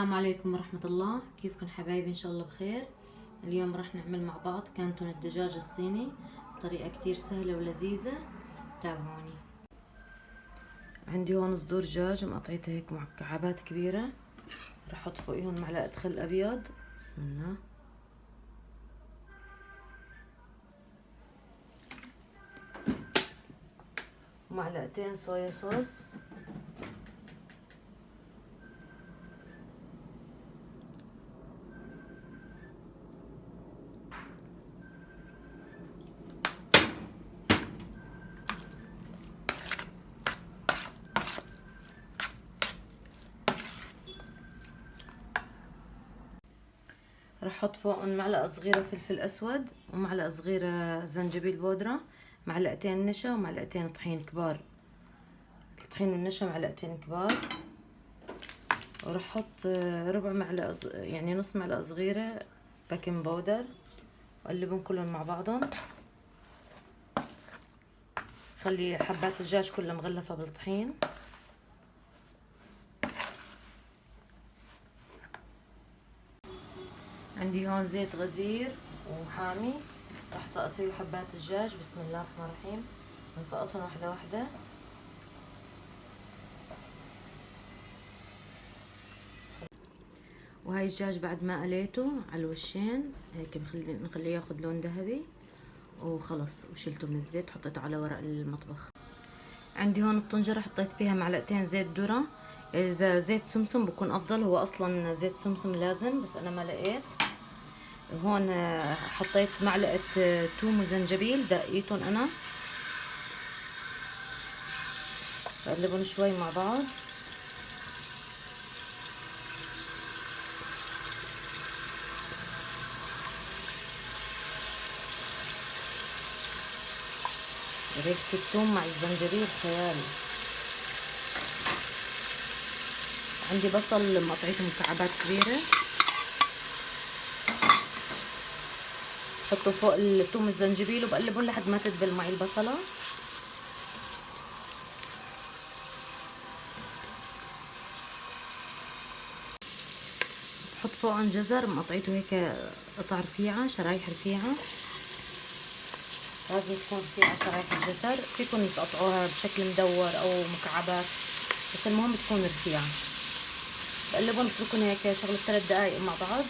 السلام عليكم ورحمة الله. كيفكم حبايبي؟ إن شاء الله بخير. اليوم راح نعمل مع بعض كانتون الدجاج الصيني بطريقة كتير سهلة ولذيذة. تابعوني. عندي هون صدور دجاج مقطعيتها هيك مكعبات كبيرة. راح احط فوقيهم معلقة خل ابيض. بسم الله. ومعلقتين صويا صوص. راح احط فوقهم معلقة صغيرة فلفل اسود ومعلقة صغيرة زنجبيل بودرة، معلقتين نشا ومعلقتين طحين كبار. الطحين والنشا معلقتين كبار. وراح احط ربع معلقة يعني نص معلقة صغيرة بيكنج باودر، واقلبهم كلهم مع بعضهم. خلي حبات الدجاج كلها مغلفة بالطحين. عندي هون زيت غزير وحامي، راح سقط فيه حبات الدجاج. بسم الله الرحمن الرحيم. نسقطهم واحدة واحدة. وهاي الدجاج بعد ما قليته على الوشين هيك نخليه ياخد لون ذهبي وخلص، وشلته من الزيت حطيته على ورق المطبخ. عندي هون الطنجرة حطيت فيها معلقتين زيت ذرة. اذا زيت سمسم بكون افضل، هو اصلا زيت سمسم لازم بس انا ما لقيت. هون حطيت معلقة توم وزنجبيل دقيتهم انا. بقلبهم شوي مع بعض. ريحة الثوم مع الزنجبيل خيال. عندي بصل مقطعيته مكعبات كبيرة، حطه فوق الثوم والزنجبيل وبقلبهم لحد ما تدبل معي البصلة. بحط فوقهم جزر مقطعيته هيك قطع رفيعة، شرايح رفيعة. لازم تكون رفيعة شرايح الجزر، فيكم تقطعوها بشكل مدور او مكعبات بس المهم تكون رفيعة. بقلبهم بتركهم هيك شغلة 3 دقايق مع بعض.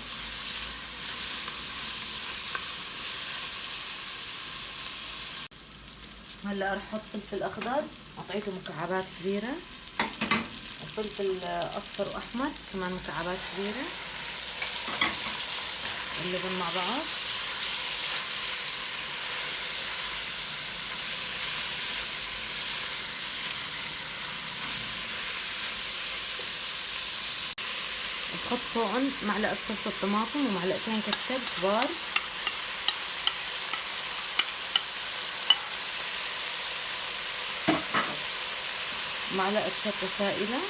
هلا رح احط فلفل اخضر قطعيته مكعبات كبيرة، وفلفل اصفر واحمر كمان مكعبات كبيرة. قلبهم مع بعض. بحط فوقهم معلقة صلصة طماطم ومعلقتين كاتشب كبار. معلقة شطة سائلة.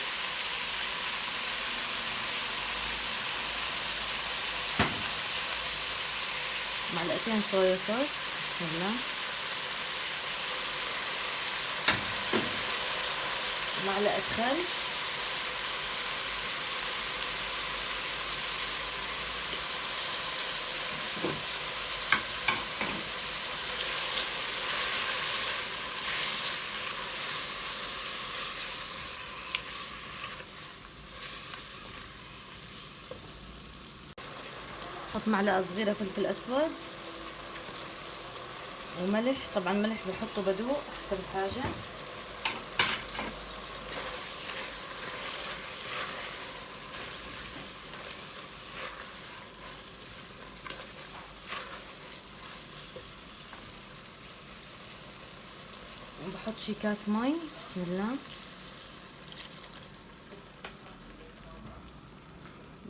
معلقتين صويا صوص. بسم الله. معلقة خل. حط معلقة صغيرة فلفل اسود وملح. طبعا ملح بحطه بدوق حسب الحاجة. وبحط شي كاس مي. بسم الله.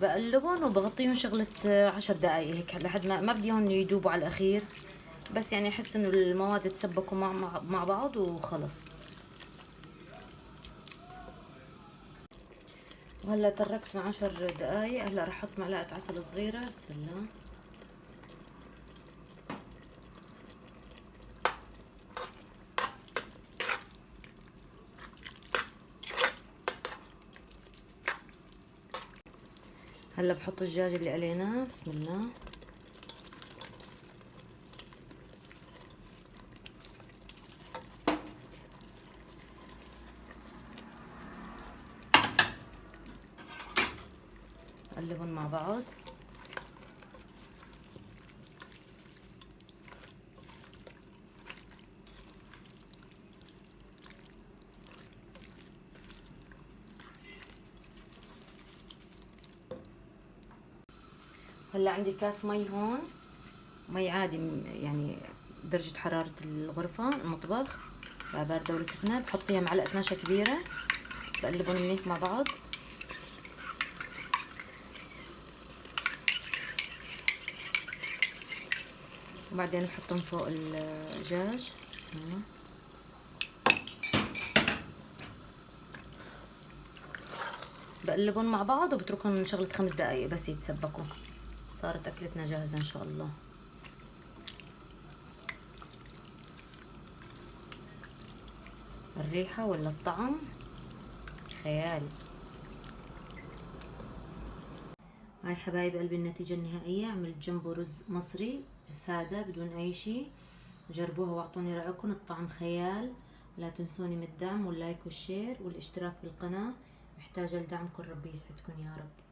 بقلبهم وبغطيهم شغلة 10 دقايق هيك لحد ما بدي هون يدوبوا على الاخير، بس يعني احس انه المواد تسبكوا مع بعض وخلص. وهلا تركتهم 10 دقايق. هلا رح احط معلقة عسل صغيرة. بسم الله. هلا بحط الدجاج اللي قليناه. بسم الله. قلبهم مع بعض. هلا عندي كاس مي هون، مي عادي يعني درجة حرارة الغرفة المطبخ، لا باردة ولا سخنة. بحط فيها معلقة نشا كبيرة، بقلبهم منيح مع بعض. وبعدين بحطهم فوق الدجاج. بسم الله. بقلبهم مع بعض وبتركهم شغلة 5 دقايق بس يتسبكوا. صارت أكلتنا جاهزة إن شاء الله. الريحة ولا الطعم خيال. هاي حبايب قلبي النتيجة النهائية. عملت جنبه رز مصري سادة بدون أي شي. جربوها واعطوني رأيكم، الطعم خيال. لا تنسوني من الدعم واللايك والشير والاشتراك بالقناة، محتاجة لدعمكم. ربي يسعدكم يا رب.